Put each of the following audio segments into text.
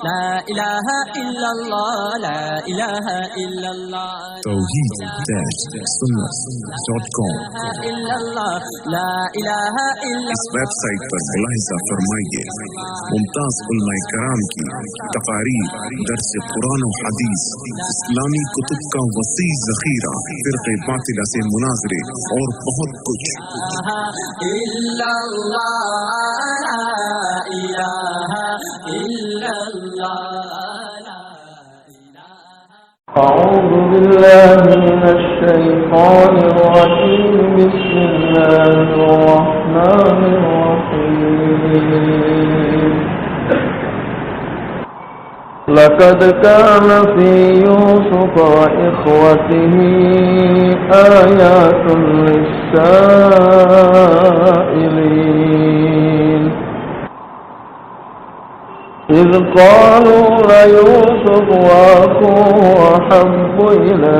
لا الہ الا اللہ لا الہ الا اللہ توحید-sunnat.com الا اللہ لا الہ الا اس ویب سائٹ پر ملاحظہ فرمائیے ممتاز علماء کرام کی تقاریر، درس قرآن و حدیث، اسلامی کتب کا وسیع ذخیرہ، فرقے باطلہ سے مناظرے اور بہت کچھ۔ الا اللہ لا الہ الا اللہ۔ أعوذ بالله من الشيطان الرجيم بسم الله الرحمن الرحيم لقد كان في يوسف وإخوته آيات للسائلين إذ قالوا ليوسف وأخوه أحب إلى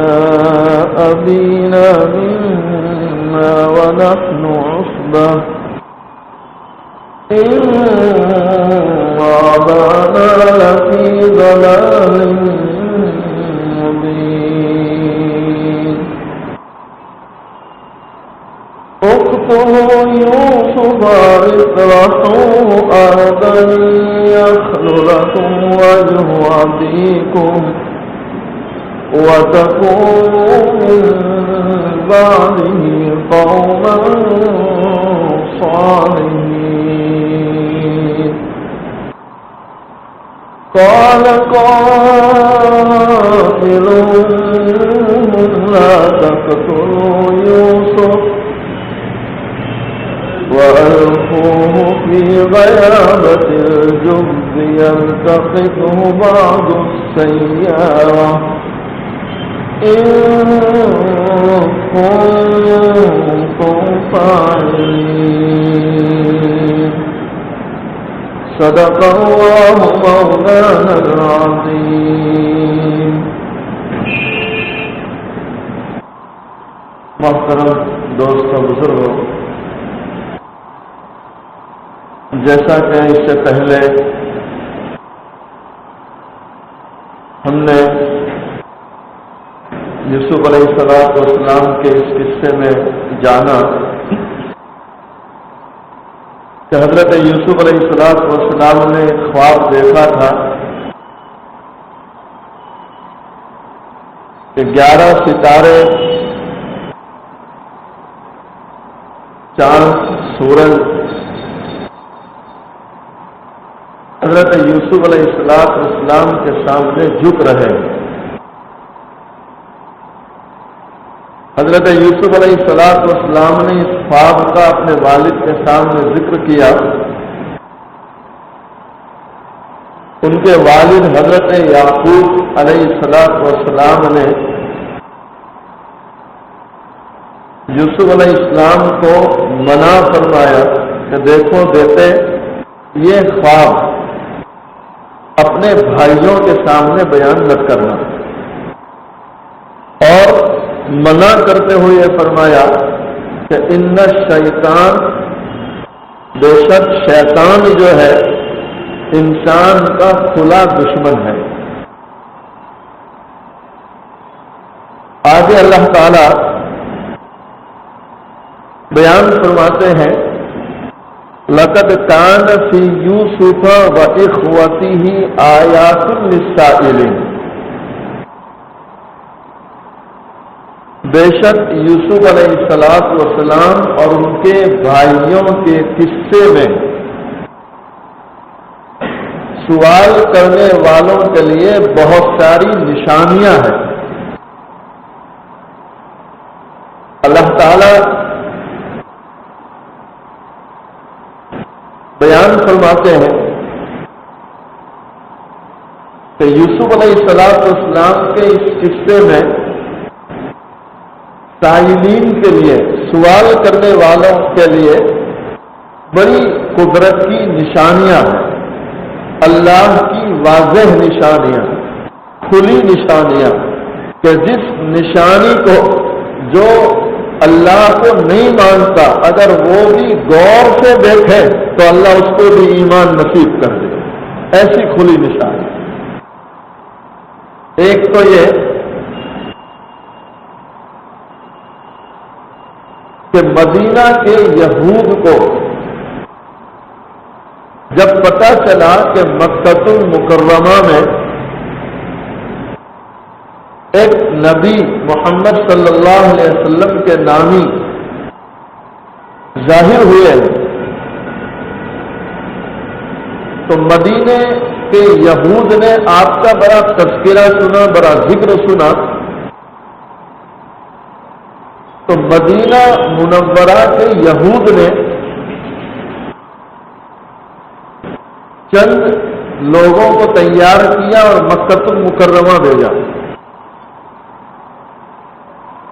أبينا منا ونحن عصبة إن أبانا لفي ضلال مبين اقتلوا يوسف واطرحوه أرضا يخل لكم وجه أبيكم وتكونوا من بعده قوما صالحين قال قائل لا تقتلوا يوسف وألقوه في غيابة الجب يلتقطه بعض السيارة إن كنتم فاعلين صدق الله مولانا العظيم۔ محترم دوستو، بزرگوں، جیسا کہ اس سے پہلے ہم نے یوسف علیہ السلام کے اس قصے میں جانا کہ حضرت یوسف علیہ السلام نے خواب دیکھا تھا کہ 11 ستارے، چاند، سورج حضرت یوسف علیہ السلام کے سامنے جھک رہے۔ حضرت یوسف علیہ السلام نے اس خواب کا اپنے والد کے سامنے ذکر کیا۔ ان کے والد حضرت یعقوب علیہ السلام نے یوسف علیہ السلام کو منع فرمایا کہ دیکھو بیٹے، یہ خواب اپنے بھائیوں کے سامنے بیان مت کرنا، اور منع کرتے ہوئے فرمایا کہ ان الشیطان، بے شک شیطان جو ہے انسان کا کھلا دشمن ہے۔ آگے اللہ تعالی بیان فرماتے ہیں لقد كان في يوسف وإخوته آيات للسائلين، بے شک یوسف علیہ السلام اور ان کے بھائیوں کے قصے میں سوال کرنے والوں کے لیے بہت ساری نشانیاں ہیں۔ اللہ تعالی بیان فرماتے ہیں کہ یوسف علیہ السلام کے اس قصے میں سائلین کے لیے، سوال کرنے والوں کے لیے بڑی قدرت کی نشانیاں ہیں، اللہ کی واضح نشانیاں، کھلی نشانیاں، کہ جس نشانی کو جو اللہ کو نہیں مانتا اگر وہ بھی غور سے دیکھے تو اللہ اس کو بھی ایمان نصیب کر دے۔ ایسی کھلی نشانی. ایک تو یہ کہ مدینہ کے یہود کو جب پتہ چلا کہ مکہ المکرمہ میں ایک نبی محمد صلی اللہ علیہ وسلم کے نامی ظاہر ہوئے ہیں، تو مدینے کے یہود نے آپ کا بڑا تذکرہ سنا، بڑا ذکر سنا، تو مدینہ منورہ کے یہود نے چند لوگوں کو تیار کیا اور مکہ المکرمہ بھیجا،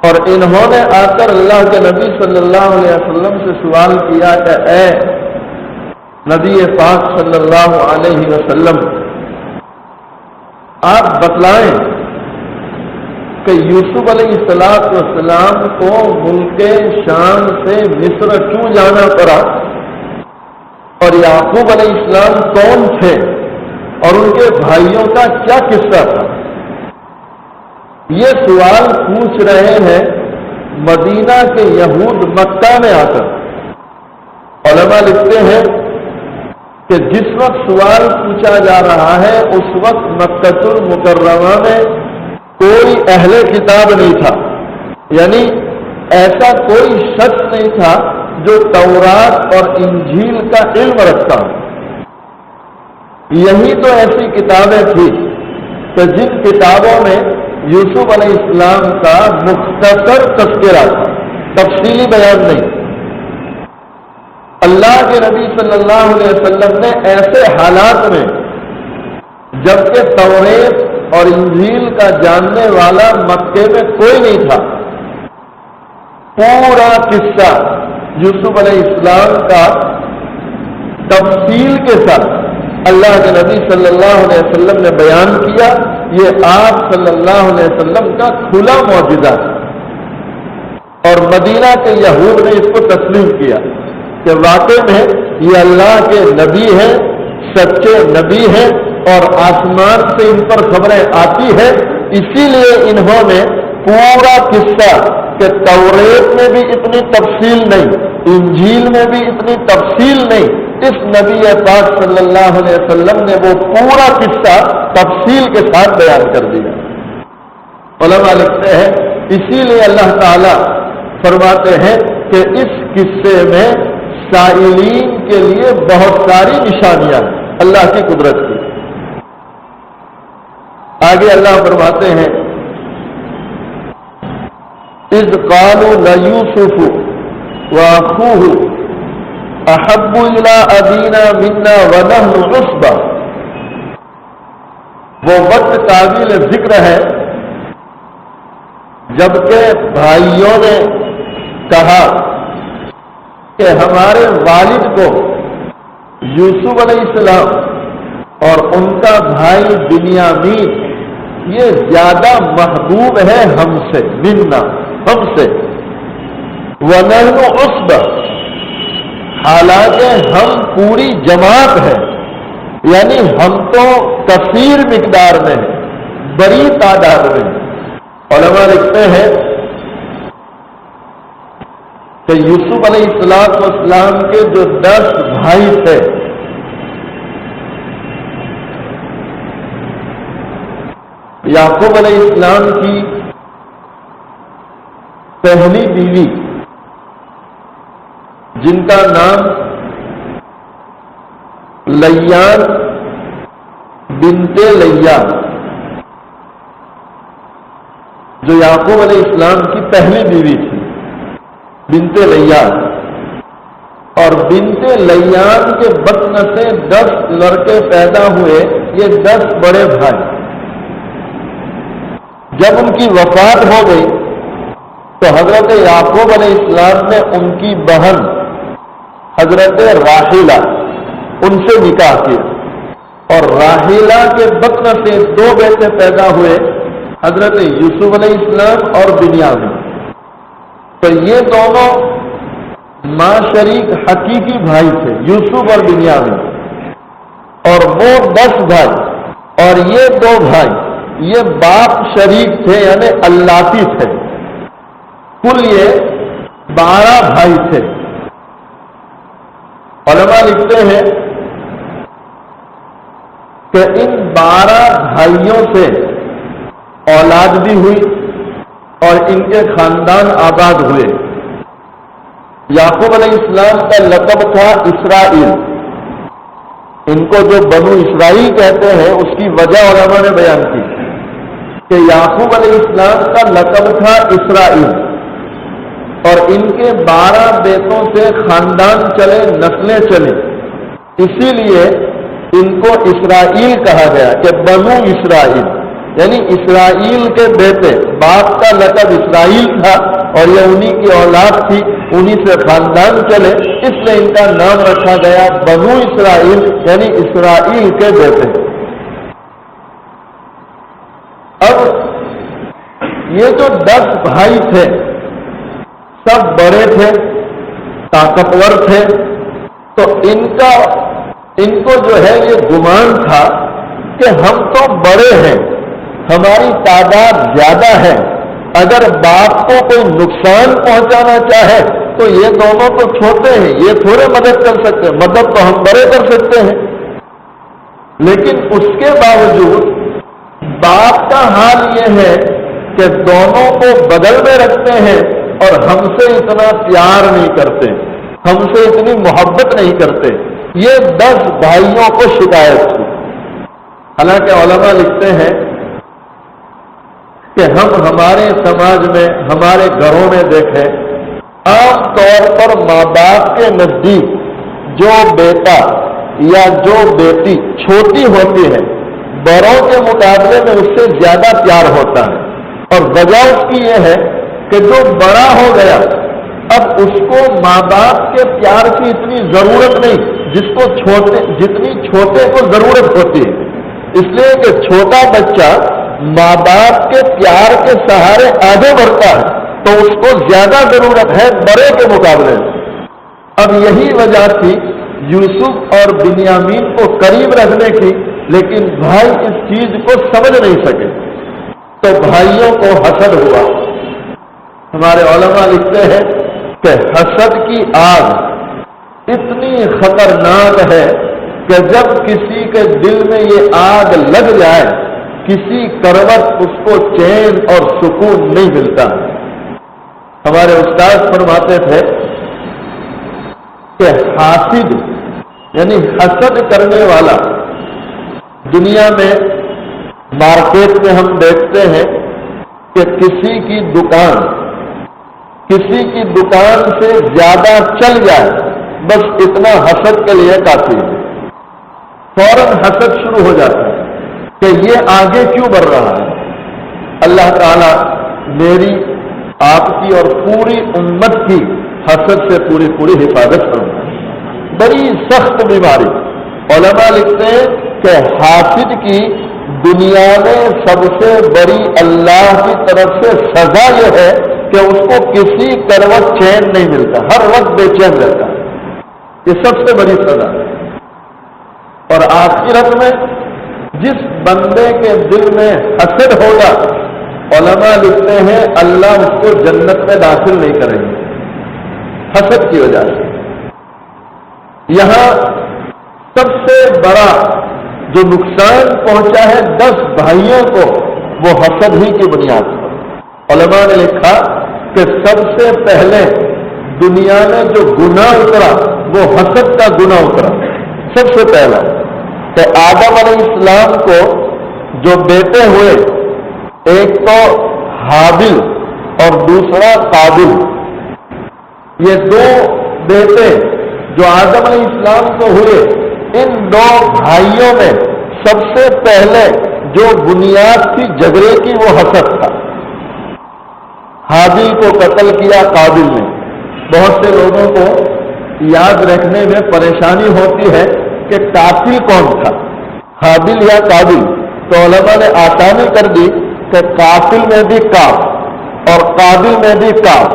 اور انہوں نے آ کر اللہ کے نبی صلی اللہ علیہ وسلم سے سوال کیا کہ اے نبی پاک صلی اللہ علیہ وسلم، آپ بتلائیں کہ یوسف علیہ السلام کو ملک شام سے مصر کیوں جانا پڑا، اور یعقوب علیہ السلام کون تھے، اور ان کے بھائیوں کا کیا قصہ تھا. یہ سوال پوچھ رہے ہیں مدینہ کے یہود مکہ میں آ کر. علماء لکھتے ہیں کہ جس وقت سوال پوچھا جا رہا ہے اس وقت مکہ المکرمہ میں کوئی اہل کتاب نہیں تھا، یعنی ایسا کوئی شخص نہیں تھا جو تورات اور انجیل کا علم رکھتا ہو. یہی تو ایسی کتابیں تھیں کہ جن کتابوں میں یوسف علیہ السلام کا مختصر تذکرہ تھا، تفصیلی بیان نہیں. اللہ کے نبی صلی اللہ علیہ وسلم نے ایسے حالات میں جبکہ توریت اور انجیل کا جاننے والا مکے میں کوئی نہیں تھا، پورا قصہ یوسف علیہ السلام کا تفصیل کے ساتھ اللہ کے نبی صلی اللہ علیہ وسلم نے بیان کیا. یہ آپ صلی اللہ علیہ وسلم کا کھلا معجزہ ہے، اور مدینہ کے یہود نے اس کو تسلیم کیا کہ واقع میں یہ اللہ کے نبی ہیں، سچے نبی ہیں، اور آسمان سے ان پر خبریں آتی ہیں. اسی لیے انہوں نے پورا قصہ کہ توریت میں بھی اتنی تفصیل نہیں، انجیل میں بھی اتنی تفصیل نہیں، اس نبی پاک صلی اللہ علیہ وسلم نے وہ پورا قصہ تفصیل کے ساتھ بیان کر دیا. علماء لکھتے ہیں اسی لیے اللہ تعالی فرماتے ہیں کہ اس قصے میں سائلین کے لیے بہت ساری نشانیاں ہیں اللہ کی قدرت کی. آگے اللہ فرماتے ہیں اذ قالوا ليوسف واخوه احب الى ابينا منا ونحن عصبة. وہ وقت قابل ذکر ہے جبکہ بھائیوں نے کہا کہ ہمارے والد کو یوسف علیہ السلام اور ان کا بھائی بنیامین یہ زیادہ محبوب ہے ہم سے، منا ہم سے، وَنَحْنُ عُصْبَةٌ حالانکہ ہم پوری جماعت ہیں، یعنی ہم تو کثیر مقدار میں ہیں، بڑی تعداد میں ہیں. علماء لکھتے ہیں کہ یوسف علیہ السلام کے جو 10 بھائی تھے، یعقوب علیہ السلام کی پہلی بیوی جن کا نام لیان بنت لیان، جو یعقوب علیہ السلام کی پہلی بیوی تھی، بنت لیان، اور بنت لیان کے بطن سے 10 لڑکے پیدا ہوئے، یہ 10 بڑے بھائی. جب ان کی وفات ہو گئی تو حضرت یعقوب علیہ السلام نے ان کی بہن حضرت راحیلہ ان سے نکاح کیا، اور راحیلہ کے بطن سے 2 بیٹے پیدا ہوئے، حضرت یوسف علیہ السلام اور بنیامین. تو یہ دونوں ماں شریک حقیقی بھائی تھے، یوسف اور بنیامین. اور وہ 10 بھائی اور یہ 2 بھائی، یہ باپ شریک تھے یعنی اللاتی تھے، کل یہ 12 بھائی تھے۔ علماء لکھتے ہیں کہ ان 12 بھائیوں سے اولاد بھی ہوئی اور ان کے خاندان آباد ہوئے۔ یعقوب علیہ السلام کا لقب تھا اسرائیل، ان کو جو بنو اسرائیل کہتے ہیں اس کی وجہ علماء نے بیان کی کہ یعقوب علیہ السلام کا لقب تھا اسرائیل، اور ان کے 12 بیٹوں سے خاندان چلے، نسلیں چلے، اسی لیے ان کو اسرائیل کہا گیا کہ بنو اسرائیل، یعنی اسرائیل کے بیٹے، باپ کا لقب اسرائیل تھا اور یہ انہی کی اولاد تھی، انہی سے خاندان چلے، اس لیے ان کا نام رکھا گیا بنو اسرائیل، یعنی اسرائیل کے بیٹے۔ اب یہ جو 10 بھائی تھے سب بڑے تھے، طاقتور تھے، تو ان کو جو ہے یہ گمان تھا کہ ہم تو بڑے ہیں، ہماری تعداد زیادہ ہے، اگر باپ کو کوئی نقصان پہنچانا چاہے تو یہ دونوں تو چھوٹے ہیں، یہ تھوڑے مدد کر سکتے ہیں، مدد تو ہم بڑے کر سکتے ہیں۔ لیکن اس کے باوجود باپ کا حال یہ ہے کہ دونوں کو بغل میں رکھتے ہیں اور ہم سے اتنا پیار نہیں کرتے، ہم سے اتنی محبت نہیں کرتے۔ یہ 10 بھائیوں کو شکایت تھی۔ حالانکہ علماء لکھتے ہیں کہ ہم ہمارے سماج میں، ہمارے گھروں میں دیکھیں، عام طور پر ماں باپ کے نزدیک جو بیٹا یا جو بیٹی چھوٹی ہوتی ہے بڑوں کے مقابلے میں اس سے زیادہ پیار ہوتا ہے، اور وجہ اس کی یہ ہے کہ جو بڑا ہو گیا اب اس کو ماں باپ کے پیار کی اتنی ضرورت نہیں جتنی چھوٹے کو ضرورت ہوتی ہے، اس لیے کہ چھوٹا بچہ ماں باپ کے پیار کے سہارے آگے بڑھتا ہے تو اس کو زیادہ ضرورت ہے بڑے کے مقابلے میں۔ اب یہی وجہ تھی یوسف اور بنیامین کو قریب رکھنے کی، لیکن بھائی اس چیز کو سمجھ نہیں سکے تو بھائیوں کو حسد ہوا۔ ہمارے علماء لکھتے ہیں کہ حسد کی آگ اتنی خطرناک ہے کہ جب کسی کے دل میں یہ آگ لگ جائے کسی کروٹ اس کو چین اور سکون نہیں ملتا۔ ہمارے استاد فرماتے تھے کہ حاسد یعنی حسد کرنے والا، دنیا میں مارکیٹ میں ہم دیکھتے ہیں کہ کسی کی دکان سے زیادہ چل جائے بس اتنا حسد کے لیے کافی ہے، فوراً حسد شروع ہو جاتا ہے کہ یہ آگے کیوں بڑھ رہا ہے۔ اللہ تعالیٰ میری، آپ کی اور پوری امت کی حسد سے پوری حفاظت فرمائے۔ بڑی سخت بیماری، علماء لکھتے ہیں کہ حاسد کی دنیا میں سب سے بڑی اللہ کی طرف سے سزا یہ ہے کہ اس کو کسی کروٹ چین نہیں ملتا، ہر وقت بے چین رہتا ہے، یہ سب سے بڑی سزا ہے۔ اور آخرت میں جس بندے کے دل میں حسد ہوگا، علماء لکھتے ہیں اللہ اس کو جنت میں داخل نہیں کریں گے حسد کی وجہ سے۔ یہاں سب سے بڑا جو نقصان پہنچا ہے 10 بھائیوں کو وہ حسد ہی کی بنیاد پر۔ علماء نے لکھا کہ سب سے پہلے دنیا میں جو گناہ اترا وہ حسد کا گناہ اترا سب سے پہلا۔ تو آدم علیہ السلام کو جو بیٹے ہوئے، ایک تو حابل اور دوسرا قابل، یہ 2 بیٹے جو آدم علیہ السلام کو ہوئے، ان 2 بھائیوں میں سب سے پہلے جو بنیاد تھی جھگڑے کی وہ حسد تھا۔ حابل کو قتل کیا قابل نے۔ بہت سے لوگوں کو یاد رکھنے میں پریشانی ہوتی ہے کہ قاتل کون تھا، حابل یا قابل، تو علماء نے آسانی کر دی کہ قاتل میں بھی کاف اور قابل میں بھی کاف،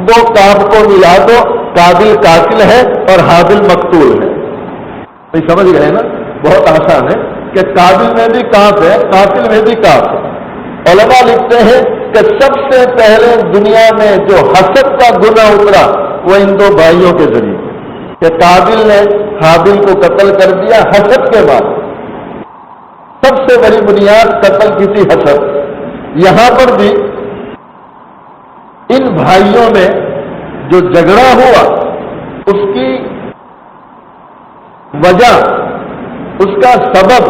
2 کاف کو ملا دو، قابل قاتل ہے اور حابل مقتول ہے۔ سمجھ گئے نا؟ بہت آسان ہے کہ قابل میں بھی کاف ہے، قاتل میں بھی کاف ہے۔ علماء لکھتے ہیں کہ سب سے پہلے دنیا میں جو حسد کا گناہ اترا وہ ان دو بھائیوں کے ذریعے کہ قابل نے حابل کو قتل کر دیا حسد کے بعد۔ سب سے بڑی بنیاد قتل کی تھی حسد۔ یہاں پر بھی ان بھائیوں میں جو جھگڑا ہوا اس کی وجہ، اس کا سبب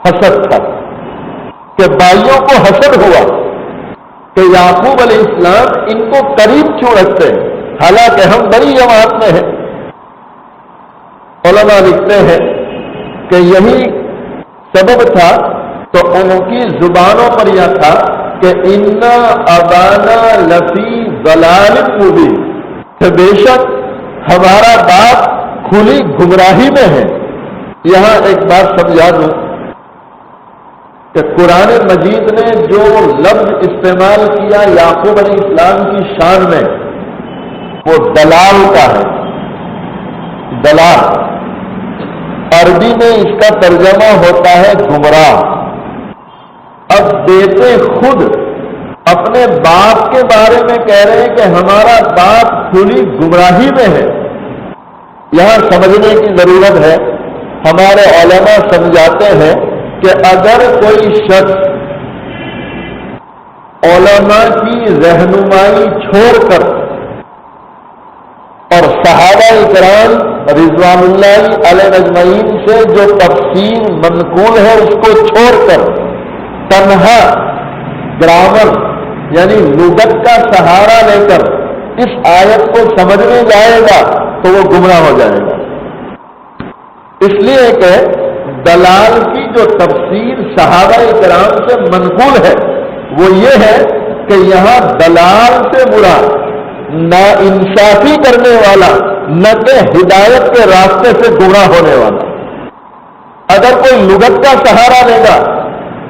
حسد تھا کہ بھائیوں کو حسد ہوا کہ یعقوب علیہ السلام ان کو قریب کیوں رکھتے ہیں حالانکہ ہم بڑی جماعت میں ہیں۔ علماء لکھتے ہیں کہ یہی سبب تھا، تو ان کی زبانوں پر یہ تھا کہ انا ابانا لفی ضلال مبین، کہ بے شک ہمارا باپ کھلی گمراہی میں ہے۔ یہاں ایک بات سمجھا دوں کہ قرآن مجید نے جو لفظ استعمال کیا یعقوب علیہ السلام کی شان میں وہ دلال کا ہے۔ دلال عربی میں اس کا ترجمہ ہوتا ہے گمراہ۔ اب بیٹے خود اپنے باپ کے بارے میں کہہ رہے ہیں کہ ہمارا باپ کھلی گمراہی میں ہے۔ یہاں سمجھنے کی ضرورت ہے، ہمارے علماء سمجھاتے ہیں کہ اگر کوئی شخص علماء کی رہنمائی چھوڑ کر اور صحابہ اکرام رضوان اللہ علیہ اجمعین سے جو تفسیر منقول ہے اس کو چھوڑ کر تنہا گرامر یعنی لغت کا سہارا لے کر اس آیت کو سمجھنے جائے گا تو وہ گمراہ ہو جائے گا۔ اس لیے کہ دلال کی جو تفسیر صحابہ کرام سے منقول ہے وہ یہ ہے کہ یہاں دلال سے مراد نا انصافی کرنے والا، نہ کہ ہدایت کے راستے سے گمراہ ہونے والا۔ اگر کوئی لغت کا سہارا لے گا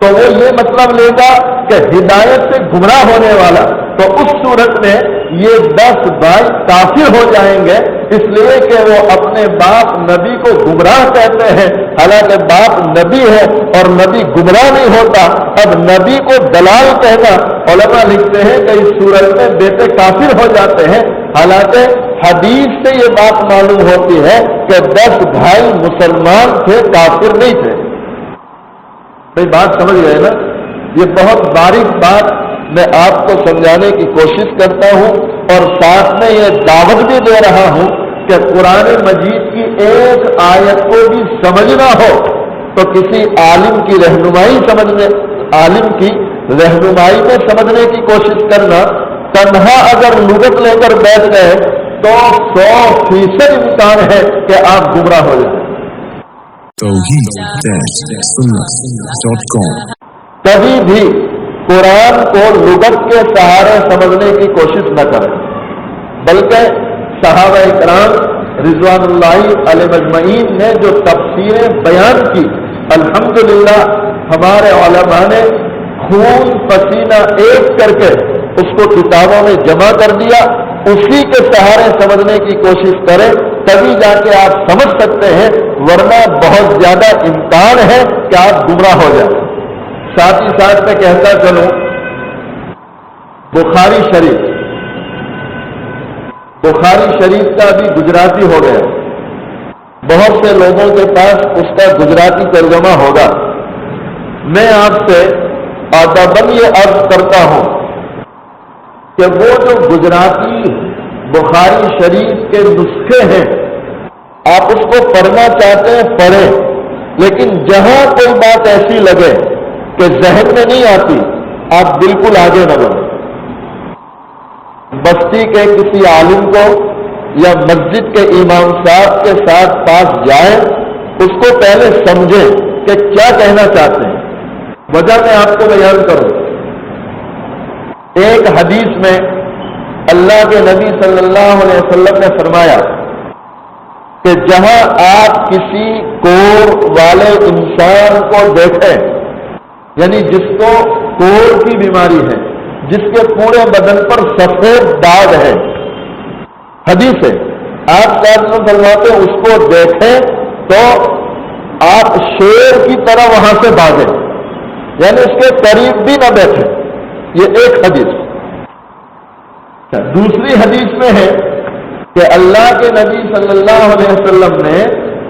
تو وہ یہ مطلب لے گا کہ ہدایت سے گمراہ ہونے والا، تو اس صورت میں یہ 10 بھائی کافر ہو جائیں گے، اس لیے کہ وہ اپنے باپ نبی کو گمراہ کہتے ہیں، حالانکہ باپ نبی ہے اور نبی گمراہ نہیں ہوتا۔ اب نبی کو دلال کہنا، علماء لکھتے ہیں کہ اس صورت میں بیٹے کافر ہو جاتے ہیں، حالانکہ حدیث سے یہ بات معلوم ہوتی ہے کہ 10 بھائی مسلمان تھے، کافر نہیں تھے۔ بات سمجھ گئے نا؟ یہ بہت باریک بات میں آپ کو سمجھانے کی کوشش کرتا ہوں اور ساتھ میں یہ دعوت بھی دے رہا ہوں کہ قرآن مجید کی ایک آیت کو بھی سمجھنا ہو تو کسی عالم کی رہنمائی میں سمجھنے کی کوشش کرنا۔ تنہا اگر لغت لے کر بیٹھ گئے تو 100% امکان ہے کہ آپ گمراہ ہو جائیں۔ توحید-سنت.com کبھی بھی قرآن کو لغت کے سہارے سمجھنے کی کوشش نہ کریں، بلکہ صحابہ کرام رضوان اللہ علیہ اجمعین نے جو تفسیریں بیان کی، الحمدللہ ہمارے علماء نے خون پسینہ ایک کر کے اس کو کتابوں میں جمع کر دیا۔ اسی کے سہارے سمجھنے کی کوشش کریں، تبھی جا کے آپ سمجھ سکتے ہیں، ورنہ بہت زیادہ امکان ہے کہ آپ گمراہ ہو جائیں۔ ساتھ ہی ساتھ میں کہتا چلوں، بخاری شریف کا بھی گجراتی ہو گیا، بہت سے لوگوں کے پاس اس کا گجراتی ترجمہ ہوگا۔ میں آپ سے ادباً یہ عرض کرتا ہوں کہ وہ جو گجراتی بخاری شریف کے نسخے ہیں آپ اس کو پڑھنا چاہتے ہیں پڑھیں، لیکن جہاں کوئی بات ایسی لگے کہ ذہن میں نہیں آتی آپ بالکل آگے نہ بڑھیں۔ بستی کے کسی عالم کو یا مسجد کے امام صاحب کے ساتھ پاس جائیں، اس کو پہلے سمجھیں کہ کیا کہنا چاہتے ہیں۔ وجہ میں آپ کو بیان کروں، ایک حدیث میں اللہ کے نبی صلی اللہ علیہ وسلم نے فرمایا کہ جہاں آپ کسی کوڑ والے انسان کو دیکھیں، یعنی جس کو کوڑ کی بیماری ہے، جس کے پورے بدن پر سفید داغ ہے، حدیث ہے، آپ فرماتے اس کو دیکھیں تو آپ شیر کی طرح وہاں سے بھاگیں، یعنی اس کے قریب بھی نہ بیٹھے. یہ ایک حدیث. دوسری حدیث میں ہے کہ اللہ کے نبی صلی اللہ علیہ وسلم نے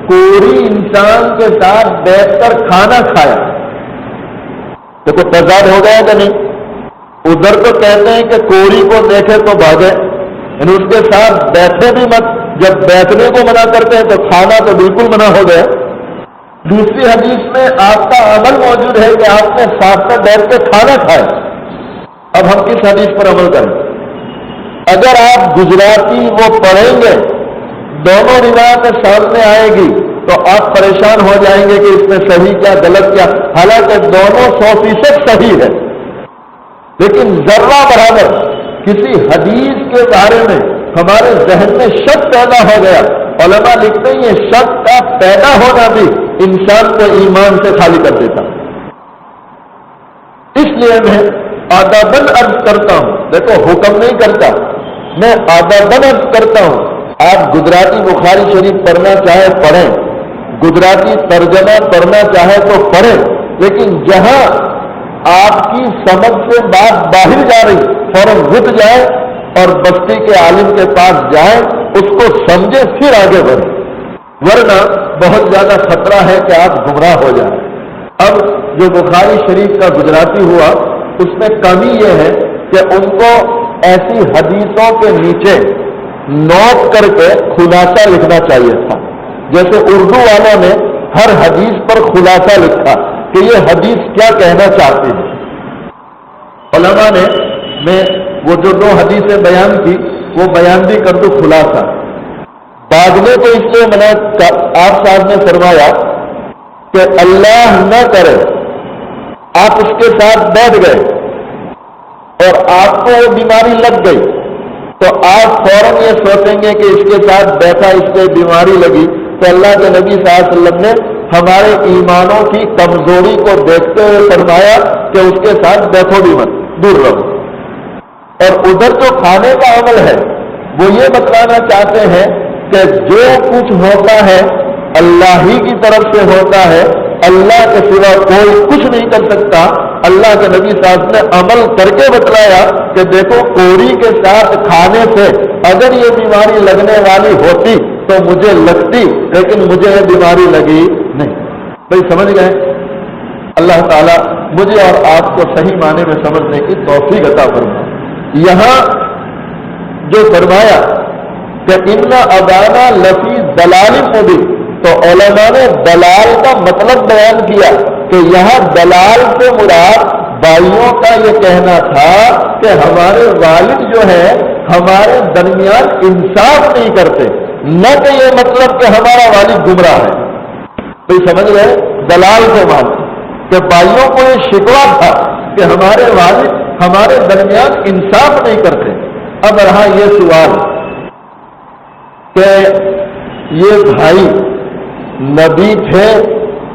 کوری انسان کے ساتھ بیٹھ کر کھانا کھایا. دیکھو تضاد ہو گیا کہ نہیں؟ ادھر تو کہتے ہیں کہ کوری کو دیکھے تو بھاگے، یعنی اس کے ساتھ بیٹھے بھی مت. جب بیٹھنے کو منع کرتے ہیں تو کھانا تو بالکل منع ہو گیا. دوسری حدیث میں آپ کا عمل موجود ہے کہ آپ نے ساتھ میں بیٹھ کے کھانا کھایا. اب ہم کس حدیث پر عمل کریں؟ اگر آپ گجراتی وہ پڑھیں گے، دونوں روایتیں سامنے آئے گی تو آپ پریشان ہو جائیں گے کہ اس میں صحیح کیا غلط کیا. حالانکہ دونوں 100% صحیح ہے، لیکن ذرہ برابر کسی حدیث کے بارے میں ہمارے ذہن میں شک پیدا ہو گیا. علماء لکھتے ہیں یہ شک کا پیدا ہونا بھی انسان کو ایمان سے خالی کر دیتا. اس لیے میں آداباً عرض کرتا ہوں، دیکھو حکم نہیں کرتا، میں آداباً عرض کرتا ہوں. آپ گجراتی بخاری شریف پڑھنا چاہے پڑھیں، گجراتی ترجمہ پڑھنا چاہے تو پڑھیں، لیکن جہاں آپ کی سمجھ سے بات باہر جا رہی فوراً رک جائے اور بستی کے عالم کے پاس جائیں، اس کو سمجھے پھر آگے بڑھیں، ورنہ بہت زیادہ خطرہ ہے کہ آپ گمراہ ہو جائیں. اب جو بخاری شریف کا گجراتی ہوا اس میں کمی یہ ہے کہ ان کو ایسی حدیثوں کے نیچے نوٹ کر کے خلاصہ لکھنا چاہیے تھا. جیسے اردو والوں نے ہر حدیث پر خلاصہ لکھا کہ یہ حدیث کیا کہنا چاہتی ہے. علماء نے میں وہ جو 2 حدیثیں بیان کی وہ بیان بھی کر دوں خلاصہ. باغنے کو اس لیے میں نے آپ صاحب نے فرمایا کہ اللہ نہ کرے آپ اس کے ساتھ بیٹھ گئے اور آپ کو وہ بیماری لگ گئی تو آپ فوراً یہ سوچیں گے کہ اس کے ساتھ بیٹھا اس سے بیماری لگی. تو اللہ کے نبی صلی اللہ علیہ وسلم نے ہمارے ایمانوں کی کمزوری کو دیکھتے ہوئے فرمایا کہ اس کے ساتھ بیٹھو بھی مت، دور رہو. اور ادھر جو کھانے کا عمل ہے وہ یہ بتلانا چاہتے ہیں کہ جو کچھ ہوتا ہے اللہ ہی کی طرف سے ہوتا ہے، اللہ کے سوا کوئی کچھ نہیں کر سکتا. اللہ کے نبی صاحب نے عمل کر کے بتلایا کہ دیکھو کوری کے ساتھ کھانے سے اگر یہ بیماری لگنے والی ہوتی تو مجھے لگتی، لیکن مجھے یہ بیماری لگی نہیں. بھائی سمجھ گئے؟ اللہ تعالیٰ مجھے اور آپ کو صحیح معنی میں سمجھنے کی توفیق عطا فرمائے. یہاں جو فرمایا کہ ان ابانا لفی دلال مبین، تو علماء نے دلال کا مطلب بیان کیا کہ یہاں دلال سے مراد بھائیوں کا یہ کہنا تھا کہ ہمارے والد جو ہے ہمارے درمیان انصاف نہیں کرتے، نہ کہ یہ مطلب کہ ہمارا والد گمراہ ہے. تو سمجھ گئے؟ دلال سے معنی کہ بھائیوں کو یہ شکوہ تھا کہ ہمارے والد ہمارے درمیان انصاف نہیں کرتے. اب رہا یہ سوال کہ یہ بھائی نبی تھے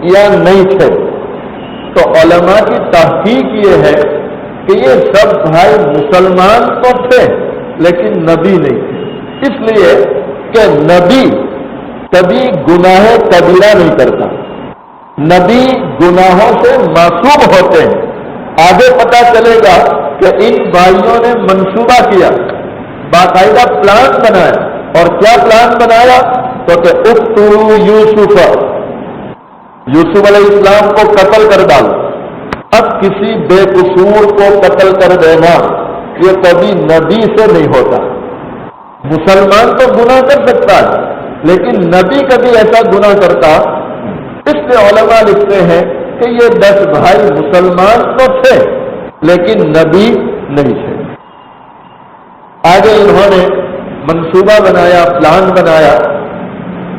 یا نہیں تھے، تو علماء کی تحقیق یہ ہے کہ یہ سب بھائی مسلمان تو تھے لیکن نبی نہیں تھے. اس لیے کہ نبی کبھی گناہ کبیرہ نہیں کرتا، نبی گناہوں سے معصوم ہوتے ہیں. آگے پتہ چلے گا کہ ان بھائیوں نے منصوبہ کیا، باقاعدہ پلان بنایا. اور کیا پلان بنایا؟ تو کہ اقتلوا یوسف، یوسف علیہ السلام کو قتل کر ڈالو. اب کسی بے قصور کو قتل کر دینا یہ کبھی نبی سے نہیں ہوتا. مسلمان تو گناہ کر سکتا ہے لیکن نبی کبھی ایسا گناہ کرتا. اس لیے علماء لکھتے ہیں کہ یہ 10 بھائی مسلمان تو تھے لیکن نبی نہیں تھے. آگے انہوں نے منصوبہ بنایا، پلان بنایا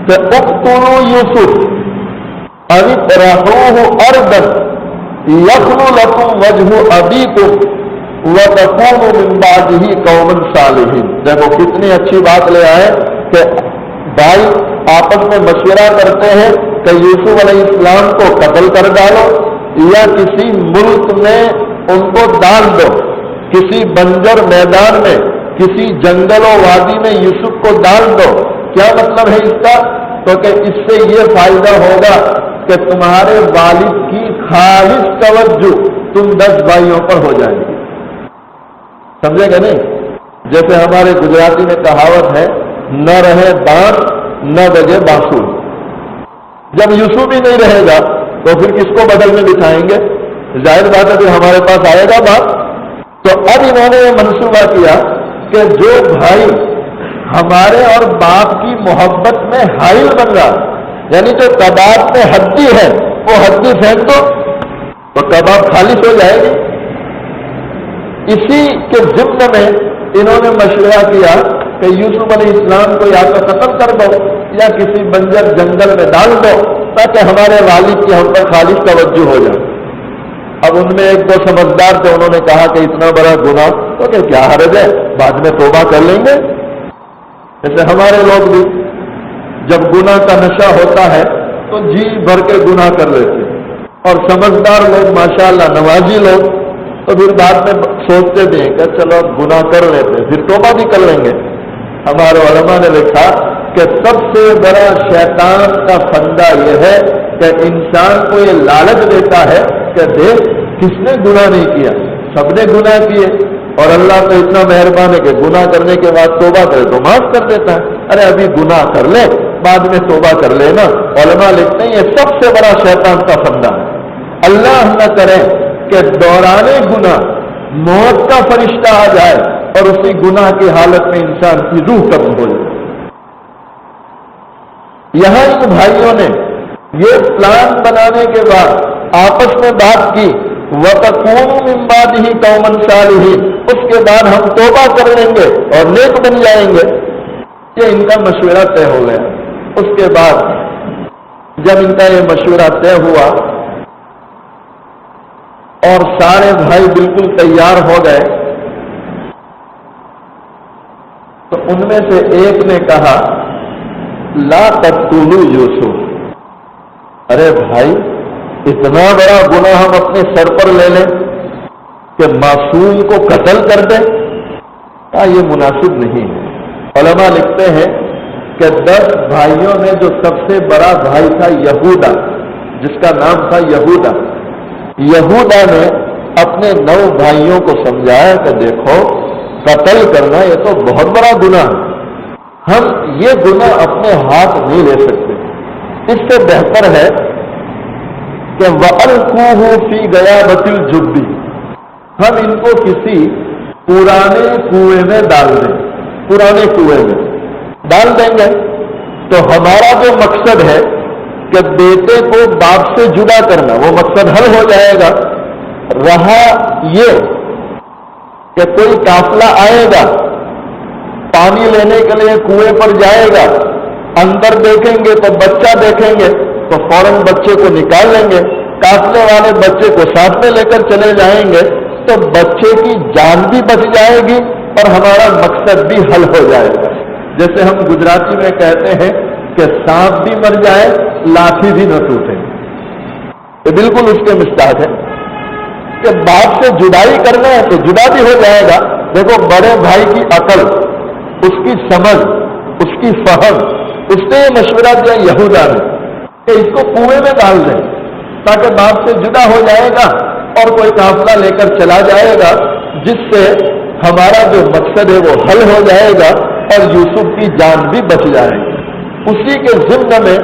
کہ اقتلوا یوسف او اطرحوه ارضا یخل لکم وجہ ابیکم وتکونوا من بعدہ قوما صالحین. دیکھو کتنی اچھی بات لے آئے کہ بھائی آپس میں مشورہ کرتے ہیں کہ یوسف علیہ السلام کو قتل کر ڈالو یا کسی ملک میں ان کو ڈال دو، کسی بنجر میدان میں، کسی جنگل و وادی میں یوسف کو ڈال دو. کیا مطلب ہے اس کا؟ تو کہ اس سے یہ فائدہ ہوگا کہ تمہارے والد کی خالص توجہ تم 10 بھائیوں پر ہو جائے گی. سمجھے گا نہیں؟ جیسے ہمارے گجراتی میں کہاوت ہے، نہ رہے بانس نہ بجے بانسری. جب یوسف ہی نہیں رہے گا تو پھر کس کو بدل میں بٹھائیں گے؟ ظاہر بات ہے کہ ہمارے پاس آئے گا بات. تو اب انہوں نے یہ منصوبہ کیا کہ جو بھائی ہمارے اور باپ کی محبت میں حائل بن رہا، یعنی جو کباب میں ہڈی ہے وہ ہڈی پھینک دو تو کباب خالص ہو جائے گی. اسی کے ضمن میں انہوں نے مشورہ کیا کہ یوسف علیہ السلام کو یا تو قتل کر دو یا کسی بنجر جنگل میں ڈال دو تاکہ ہمارے والد کی ہم پر خالص توجہ ہو جائے. اب ان میں 1-2 سمجھدار تھے، انہوں نے کہا کہ اتنا بڑا گناہ تو کہ کیا حرج ہے، بعد میں توبہ کر لیں گے. جیسے ہمارے لوگ بھی جب گناہ کا نشہ ہوتا ہے تو جی بھر کے گناہ کر لیتے ہیں، اور سمجھدار لوگ ماشاءاللہ نمازی لوگ تو پھر بعد میں سوچتے بھی ہیں کہ چلو گناہ کر لیتے ہیں پھر توبہ بھی کر لیں گے. ہمارے علماء نے لکھا کہ سب سے بڑا شیطان کا فندہ یہ ہے کہ انسان کو یہ لالچ دیتا ہے کہ دیکھ کس نے گناہ نہیں کیا، سب نے گناہ کیے، اور اللہ تو اتنا مہربان ہے کہ گناہ کرنے کے بعد توبہ کرے تو معاف کر دیتا ہے. ارے ابھی گناہ کر لے بعد میں توبہ کر لینا. علماء لکھتے ہیں یہ سب سے بڑا شیطان کا فندہ ہے. اللہ نہ کرے کہ دورانے گناہ موت کا فرشتہ آ جائے اور اسی گناہ کی حالت میں انسان کی روح ختم ہو جائے. یہاں ان بھائیوں نے یہ پلان بنانے کے بعد آپس میں بات کی، وَتَكُونُوا مِن بَعْدِهِ قَوْمًا صَالِحِينَ، اس کے بعد ہم توبہ کر لیں گے اور نیک بن جائیں گے. یہ ان کا مشورہ طے ہو گیا. اس کے بعد جب ان کا یہ مشورہ طے ہوا اور سارے بھائی بالکل تیار ہو گئے تو ان میں سے ایک نے کہا لا تقتلوا یوسف. ارے بھائی اتنا بڑا گناہ ہم اپنے سر پر لے لیں کہ معصوم کو قتل کر دیں؟ یہ مناسب نہیں ہے. علماء لکھتے ہیں کہ 10 بھائیوں میں جو سب سے بڑا بھائی تھا یہودا، جس کا نام تھا یہودا نے اپنے 9 بھائیوں کو سمجھایا کہ دیکھو قتل کرنا یہ تو بہت بڑا گناہ ہے، ہم یہ گناہ اپنے ہاتھ نہیں لے سکتے. اس سے بہتر ہے کہ وَأَلْقُوهُ فِي غَيَابَةِ الْجُبِّ، ہم ان کو کسی پرانے کنویں میں ڈال دیں، پرانے کنویں میں ڈال دیں گے تو ہمارا جو مقصد ہے کہ بیٹے کو باپ سے جدا کرنا وہ مقصد حل ہو جائے گا. رہا یہ کہ کوئی قافلہ آئے گا پانی لینے کے لیے کنویں پر جائے گا، اندر دیکھیں گے تو بچہ دیکھیں گے تو فوراً بچے کو نکال لیں گے، قافلے والے بچے کو ساتھ میں لے کر چلے جائیں گے تو بچے کی جان بھی بچ جائے گی اور ہمارا مقصد بھی حل ہو جائے گا. جیسے ہم گجراتی میں کہتے ہیں کہ سانپ بھی مر جائے لاٹھی بھی نہ ٹوٹے. یہ بالکل اس کے مستحق ہے کہ باپ سے جدائی کرنا ہے تو جدا بھی ہو جائے گا. دیکھو بڑے بھائی کی عقل، اس کی سمجھ، اس کی فہم، اس نے یہ مشورہ دیا یہودا نے کہ اس کو کنویں میں ڈال دیں تاکہ باپ سے جدا ہو جائے گا اور کوئی قافلہ لے کر چلا جائے گا جس سے ہمارا جو مقصد ہے وہ حل ہو جائے گا اور یوسف کی جان بھی بچ جائے گی. اسی کے ضمن میں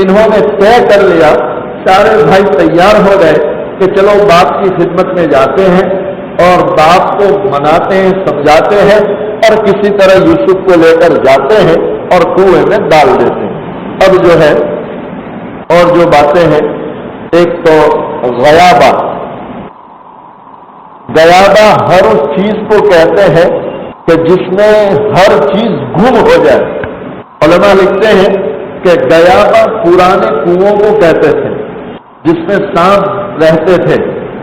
انہوں نے طے کر لیا، سارے بھائی تیار ہو گئے کہ چلو باپ کی خدمت میں جاتے ہیں اور باپ کو مناتے ہیں، سمجھاتے ہیں اور کسی طرح یوسف کو لے کر جاتے ہیں اور کنویں میں ڈال دیتے ہیں. اب جو ہے اور جو باتیں ہیں، ایک تو غیابہ ہر اس چیز کو کہتے ہیں کہ جس میں ہر چیز گم ہو جائے. علماء لکھتے ہیں کہ غیابہ پرانے کنووں کو کہتے تھے جس میں سانپ رہتے تھے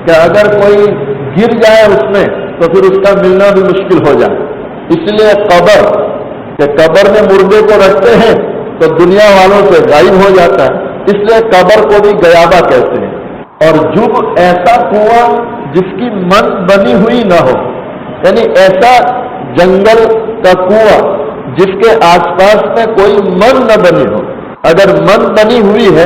کہ اگر کوئی گر جائے اس میں تو پھر اس کا ملنا بھی مشکل ہو جائے. اس لیے قبر کہ قبر میں مردے کو رکھتے ہیں تو دنیا والوں سے غائب ہو جاتا ہے، اس لیے قبر کو بھی غیابہ کہتے ہیں. اور جب ایسا کنواں جس کی من بنی ہوئی نہ ہو، یعنی ایسا جنگل کا کنواں جس کے آس پاس میں کوئی من نہ بنی ہو. اگر من بنی ہوئی ہے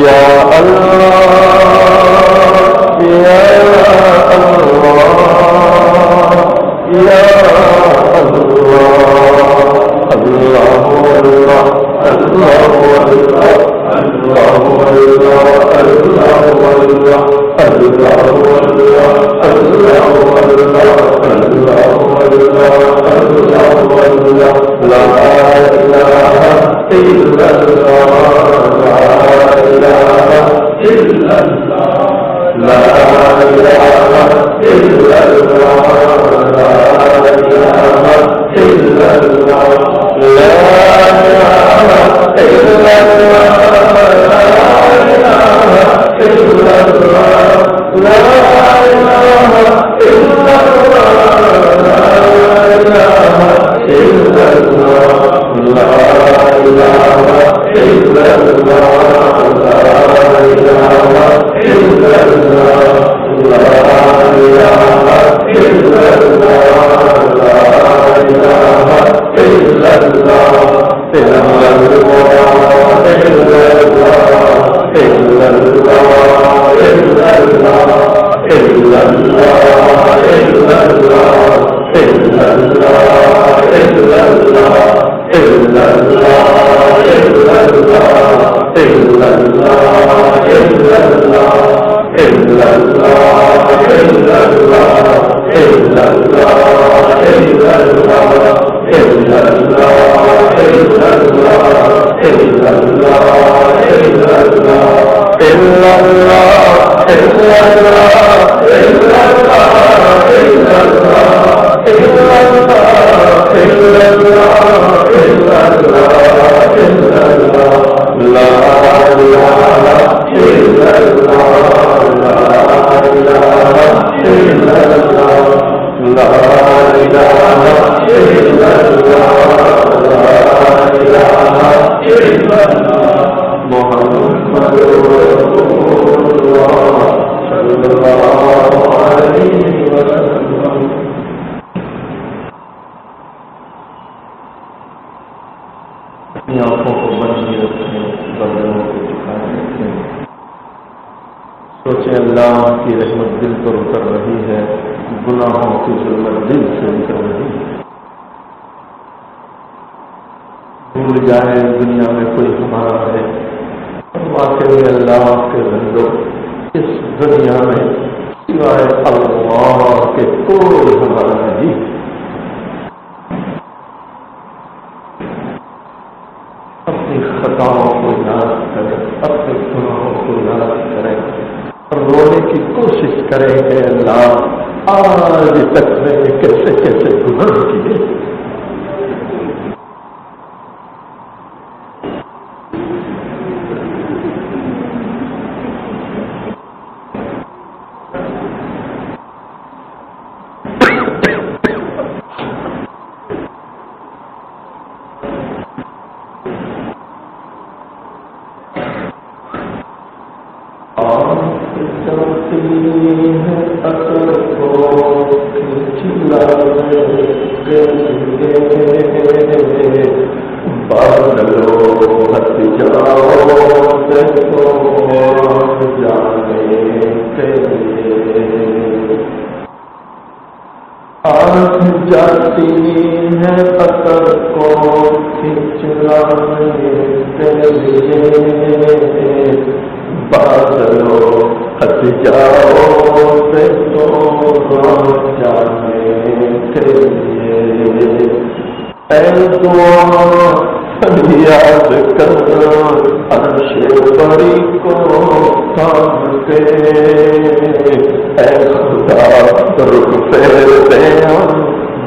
لا اللہ کی رحمت دل پر اتر رہی ہے، گناہوں کی ظلمت دل سے نکل رہی ہے۔ بھول جائے دنیا میں کوئی ہمارا ہے، واقعی اللہ کے بندوں اس دنیا میں سوائے اللہ کے کوئی ہمارا نہیں۔ اپنی خطاؤں کو یاد کریں، اپنے گناہوں کو یاد کریں اور رونے کی کوشش کریں کہ اللہ آج تک میں نے کیسے کیسے گناہ کیے۔ جاتی ہے اثر کو کھینچ لانے کے لیے، بادلوں ہٹ جاؤ سے تو جانے کے لیے، اے دعا فریاد کر عرش بری کو تھام کے، اے خدا رخ پھیر دے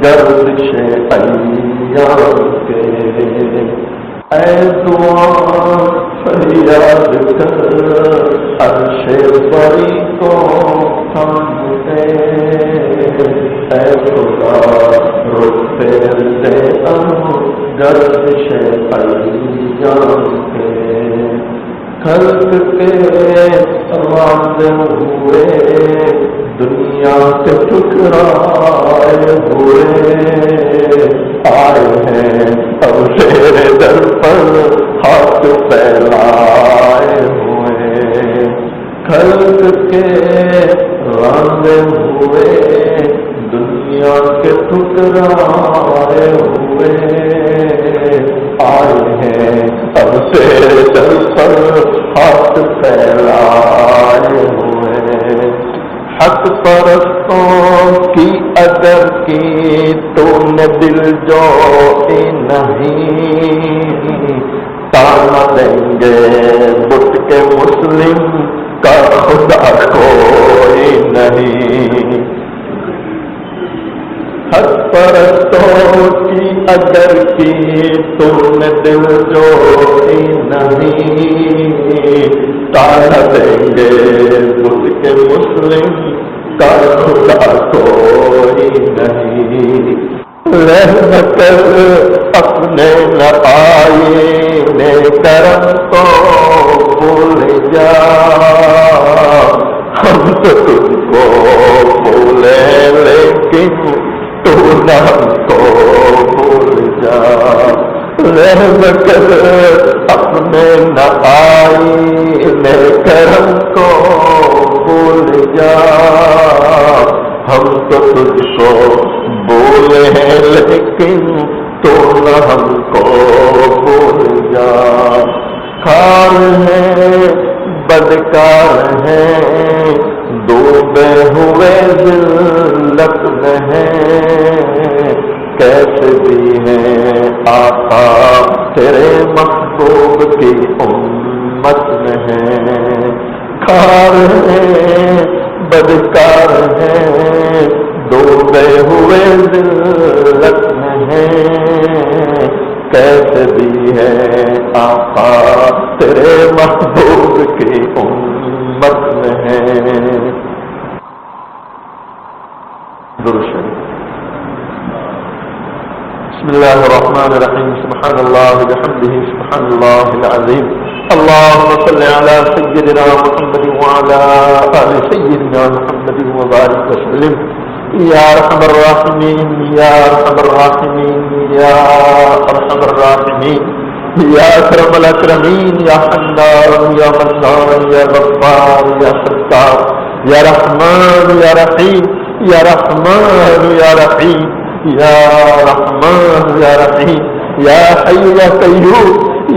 گردش ایام کے، اے دعا فریاد کر عرش بری کو تھام کے، اے خدا رخ پھیر دے گردش ایام کے، خلق کے راز ہوئے دنیا سے ٹکرائے ہوئے، آئے ہیں اب تیرے در پر ہاتھ پھیلائے ہوئے، خلق کے راز ہوئے دنیا کے ٹکرائے ہوئے، آئے ہیں اب تیرے در پر ہاتھ پھیلائے ہوئے، حق پرستوں کی اگر کی تو نے دل جو نہیں، تانا دیں گے بت کے مسلم کا خدا کوئی نہیں، حق پرستوں کی اگر کی تم نے دل جو نہیں، تانا دیں گے بت کے مسلم کا خدا کوئی نہیں، رحم کر اپنے نہ آئینے کرم کو بھول جا، ہم تو تجھ کو بھولے لیکن تو نہ ہم کو بھول جا، رحم کر اپنے نہ آئینے کرم کو بھول جا، ہم تو تجھ کو بولے لیکن تو نہ ہم کو بھول جا، خار ہیں بدکار ہیں ڈوبے ہوئے ذلت میں ہیں، کیسے بھی ہیں آقا تیرے محبوب کی امت میں ہیں، خار ہیں بدکار ہیں ڈوبے ہوئے ذلت میں ہیں، کیسے بھی ہے آقا تیرے محبوب کی امت میں ہیں۔ بسم اللہ الرحمن الرحیم، سبحان اللہ بحمدہ سبحان اللہ العظیم، اللهم صل على سيدنا محمد وعلى آل سيدنا محمد وبارك وسلم، یا ارحم الراحمین یا ارحم الراحمین یا ارحم الراحمین، یا اکرم الاکرمین، یا حنان یا منان یا غفار یا ستار، یا رحمان یا رحیم یا رحمان یا رحیم یا رحمان یا رحیم یا حی یا قیوم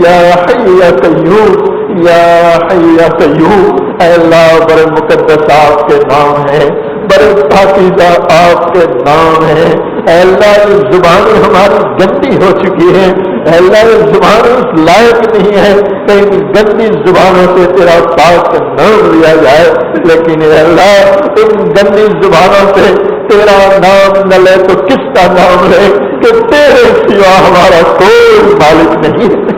یا حی یا قیوم یا حی یا قیوم. اے اللہ بڑے مقدس آپ کے نام ہیں، بڑے پاکیزہ آپ کے نام ہیں. اے اللہ یہ زبانیں ہماری گندی ہو چکی ہیں، اے اللہ یہ زبانیں اس لائق نہیں ہے کہ ان گندی زبانوں سے تیرا پاک نام لیا جائے، لیکن اے اللہ ان گندی زبانوں سے تیرا نام نہ لے تو کس کا نام لے کہ تیرے سوا ہمارا کوئی مالک نہیں ہے.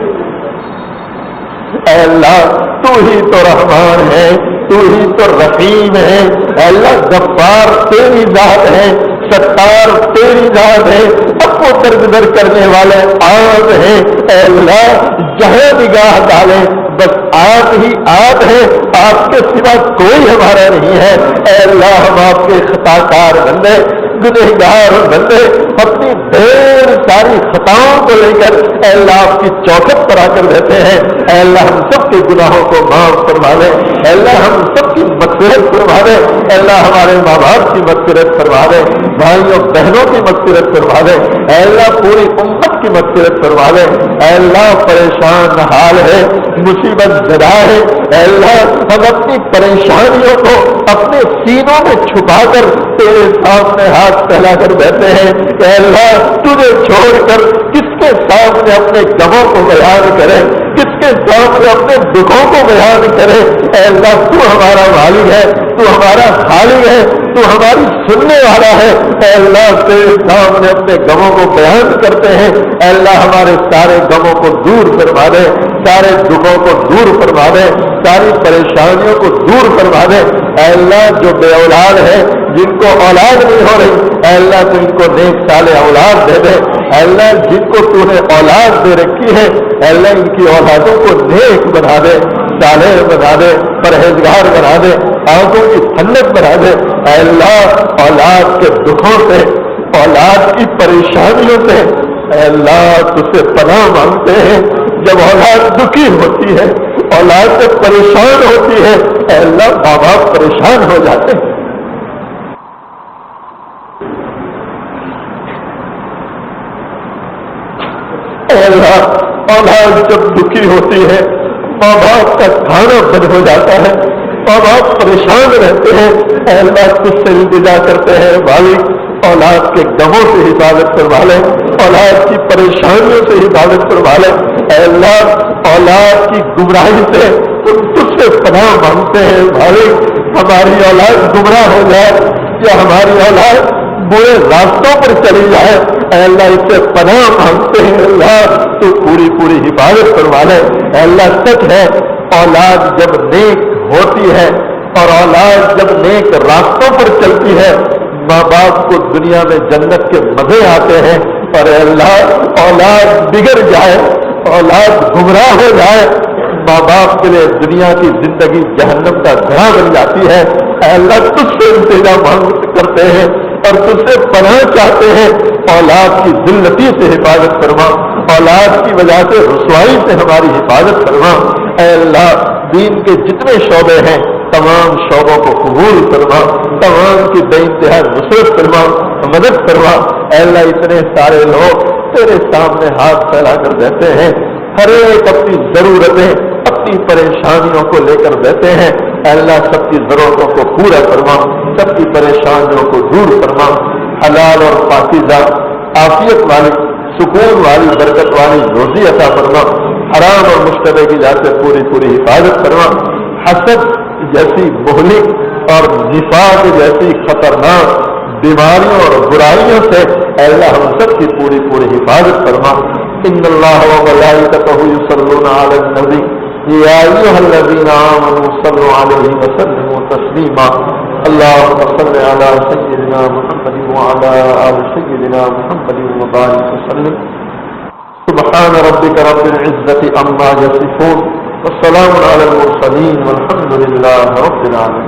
اے اللہ تو ہی تو رحمان ہے، تو ہی تو رحیم ہے. اے اللہ غفار تیری ذات ہے، ستار تیری ذات ہے، اب کو درگزر کرنے والے آپ ہیں. اے اللہ جہاں نگاہ ڈالیں بس آپ ہی آپ ہیں، آپ کے سوا کوئی ہمارا نہیں ہے. اے اللہ ہم آپ کے خطا کار بندے، گنہگار بندے اپنی ڈھیر ساری خطاؤں کو لے کر اے اللہ آپ کی چوکھٹ پر آ کر رہتے ہیں. اے اللہ ہم سب کے گناہوں کو معاف فرما دے. اے اللہ ہم سب کی مغفرت فرما دے. اے اللہ ہمارے ماں باپ کی مغفرت فرما دے، بھائیوں بہنوں کی مغفرت فرما دے. اے اللہ پوری امت کی مغفرت فرما دے. اے اللہ پریشان حال ہے، مصیبت زدہ ہے. اے اللہ ہم اپنی پریشانیوں کو اپنے سینوں میں چھپا کر تیرے سامنے ہاتھ پھیلا کر بیٹھے ہیں. اے اللہ تجھے چھوڑ کر کس کے سامنے اپنے غموں کو بیان کرے، کس کے سامنے اپنے دکھوں کو بیان کرے. اے اللہ تو ہمارا مالک ہے، تو ہمارا خالق ہے، تو ہماری سننے والا ہے. اے اللہ تیرے سامنے اپنے غموں کو بیان کرتے ہیں. اے اللہ ہمارے سارے غموں کو دور فرما دے، سارے دکھوں کو دور فرما دے، ساری پریشانیوں کو دور فرما دے. اے اللہ جو بے اولاد ہے، جن کو اولاد نہیں ہو رہی، اے اللہ تو ان کو نیک صالح اولاد دے دے. اے اللہ جن کو تو نے اولاد دے رکھی ہے، اے اللہ ان کی اولادوں کو نیک بنا دے، صالح بنا دے، پرہیزگار بنا دے، آنکھوں کی ٹھنڈک بنا دے. اے اللہ اولاد کے دکھوں سے، اولاد کی پریشانیوں سے اے اللہ تجھ سے پناہ مانگتے ہیں. جب اولاد دکھی ہوتی ہے، اولاد سے پریشان ہوتی ہے، اے اللہ ماں باپ پریشان ہو جاتے ہیں. اے اللہ اولاد جب دکھی ہوتی ہے، ماں باپ کا کھانا بند ہو جاتا ہے، ماں باپ پریشان رہتے ہیں. اے اللہ تجھ سے التجا کرتے ہیں مالک اولاد کے غموں سے حفاظت فرما لے، اولاد کی پریشانیوں سے حفاظت فرما لے. اے اللہ اولاد کی گمراہی سے تجھ سے پناہ مانگتے ہیں مالک. ہماری اولاد گمراہ ہو جائے یا ہماری اولاد برے راستوں پر چلی جائے، اے اللہ اس سے پناہ مانگتے ہیں. اللہ تو پوری حفاظت فرما لے. اے اللہ سچ ہے اولاد جب نیک ہوتی ہے اور اولاد جب نیک راستوں پر چلتی ہے، ماں باپ کو دنیا میں جنت کے مزے آتے ہیں. اور اے اللہ اولاد بگڑ جائے، اولاد گمراہ ہو جائے، ماں باپ کے لیے دنیا کی زندگی جہنم کا گھڑا بن جاتی ہے. اے اللہ تجھ سے انتظام کرتے ہیں اور تجھ سے پناہ چاہتے ہیں. اولاد کی ذلتی سے حفاظت فرما، اولاد کی وجہ سے رسوائی سے ہماری حفاظت فرما. اے اللہ دین کے جتنے شعبے ہیں تمام شعبوں کو قبول فرما، تمام کی بے انتہا نصرت فرما، مدد فرما. اے اللہ اتنے سارے لوگ تیرے سامنے ہاتھ پھیلا کر بیٹھے ہیں، ہر ایک اپنی ضرورتیں، اپنی پریشانیوں کو لے کر بیٹھے ہیں. اے اللہ سب کی ضرورتوں کو پورا فرما، سب کی پریشانیوں کو دور فرما. حلال اور پاکیزہ عافیت والی، سکون والی، برکت والی روزی عطا فرما. حرام اور مشتبہ کی جات سے پوری حفاظت فرما. حسد جیسی مہلک اور نفاق جیسی خطرناک بیماریوں اور برائیوں سے اے اللہ ہم سب کی پوری حفاظت فرما. ان اللہ وملائکتہ یصلون علی النبی یا ایھا الذین آمنوا صلوا علیہ وسلموا تسلیما. اللهم صل علی سیدنا محمد وعلی آل سیدنا محمد وبارک وسلم. سبحان ربک رب العزة عما یصفون والسلام علی المرسلین والحمد للہ رب العالمین.